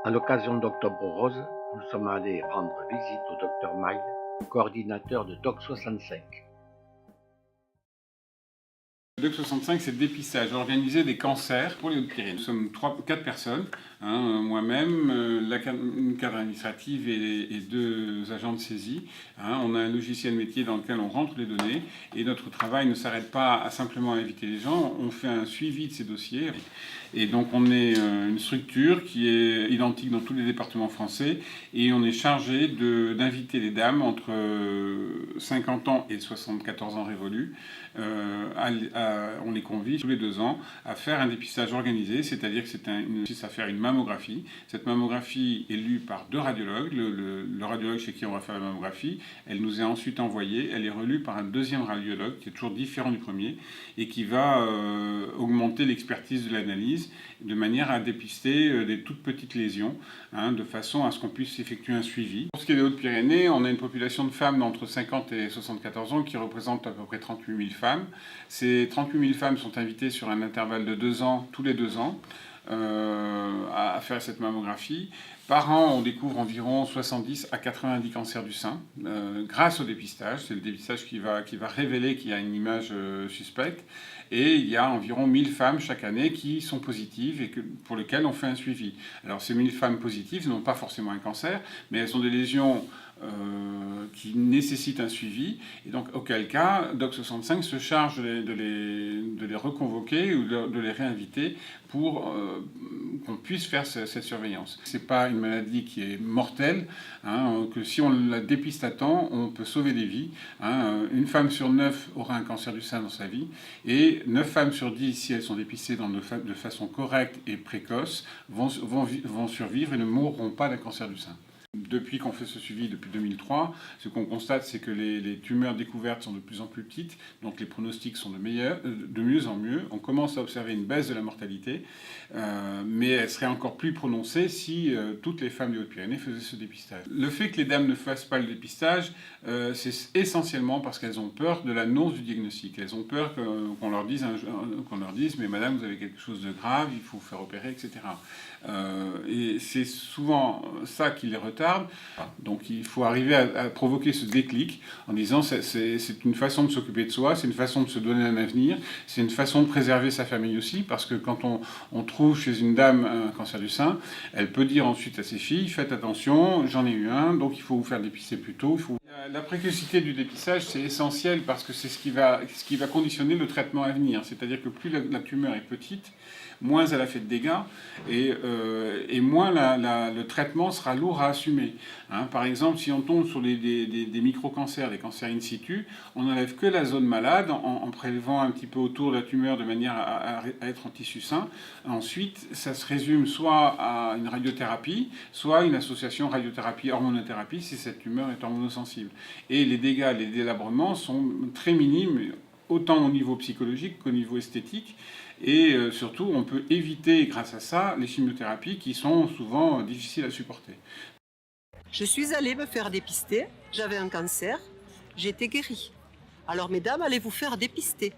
À l'occasion d'Octobre Rose, nous sommes allés rendre visite au Dr Maille, coordinateur de DOC65. Le DOC 65, c'est le dépistage organisé des cancers pour les Hautes-Pyrénées. Nous sommes 4 personnes, moi-même, une cadre administrative et 2 agents de saisie. On a un logiciel métier dans lequel on rentre les données et notre travail ne s'arrête pas à simplement inviter les gens, on fait un suivi de ces dossiers. Et donc on est une structure qui est identique dans tous les départements français et on est chargé d'inviter les dames entre 50 ans et 74 ans révolus. On les convie tous les 2 ans à faire un dépistage organisé, c'est-à-dire que c'est à faire une mammographie. Cette mammographie est lue par 2 radiologues, le radiologue chez qui on va faire la mammographie, elle nous est ensuite envoyée, elle est relue par un 2e radiologue qui est toujours différent du premier et qui va augmenter l'expertise de l'analyse de manière à dépister des toutes petites lésions, de façon à ce qu'on puisse effectuer un suivi. Pour ce qui est des Hautes-Pyrénées, on a une population de femmes d'entre 50 et 74 ans qui représente à peu près 38 000 femmes. Ces 38 000 femmes sont invitées sur un intervalle de 2 ans, tous les 2 ans, à faire cette mammographie. Par an, on découvre environ 70 à 90 cancers du sein grâce au dépistage. C'est le dépistage qui va révéler qu'il y a une image suspecte. Et il y a environ 1000 femmes chaque année qui sont positives et pour lesquelles on fait un suivi. Alors ces 1000 femmes positives n'ont pas forcément un cancer, mais elles ont des lésions qui nécessitent un suivi. Et donc auquel cas, DOC65 se charge de les reconvoquer ou de les réinviter pour qu'on puisse faire cette surveillance. Ce n'est pas une maladie qui est mortelle, que si on la dépiste à temps, on peut sauver des vies. Une femme sur 9 aura un cancer du sein dans sa vie, et 9 femmes sur 10, si elles sont dépistées de façon correcte et précoce, vont survivre et ne mourront pas d'un cancer du sein. Depuis qu'on fait ce suivi, depuis 2003, ce qu'on constate, c'est que les tumeurs découvertes sont de plus en plus petites, donc les pronostics sont de mieux en mieux. On commence à observer une baisse de la mortalité, mais elle serait encore plus prononcée si toutes les femmes des Hautes-Pyrénées faisaient ce dépistage. Le fait que les dames ne fassent pas le dépistage, c'est essentiellement parce qu'elles ont peur de l'annonce du diagnostic. Elles ont peur qu'on leur dise « mais madame, vous avez quelque chose de grave, il faut vous faire opérer, etc. » Et c'est souvent ça qui les retarde. Donc il faut arriver à provoquer ce déclic en disant c'est une façon de s'occuper de soi, c'est une façon de se donner un avenir, c'est une façon de préserver sa famille aussi, parce que quand on trouve chez une dame un cancer du sein, elle peut dire ensuite à ses filles, faites attention, j'en ai eu un, donc il faut vous faire dépister plus tôt. La précocité du dépistage, c'est essentiel parce que c'est ce qui va conditionner le traitement à venir. C'est-à-dire que plus la tumeur est petite, moins elle a fait de dégâts et moins le traitement sera lourd à assumer. Par exemple, si on tombe sur des micro-cancers, des cancers in situ, on n'enlève que la zone malade en prélevant un petit peu autour de la tumeur de manière à être en tissu sain. Ensuite, ça se résume soit à une radiothérapie, soit une association radiothérapie-hormonothérapie si cette tumeur est hormonosensible. Et les dégâts, les délabrements sont très minimes, autant au niveau psychologique qu'au niveau esthétique. Et surtout, on peut éviter, grâce à ça, les chimiothérapies qui sont souvent difficiles à supporter. Je suis allée me faire dépister, j'avais un cancer, j'étais guérie. Alors mesdames, allez vous faire dépister.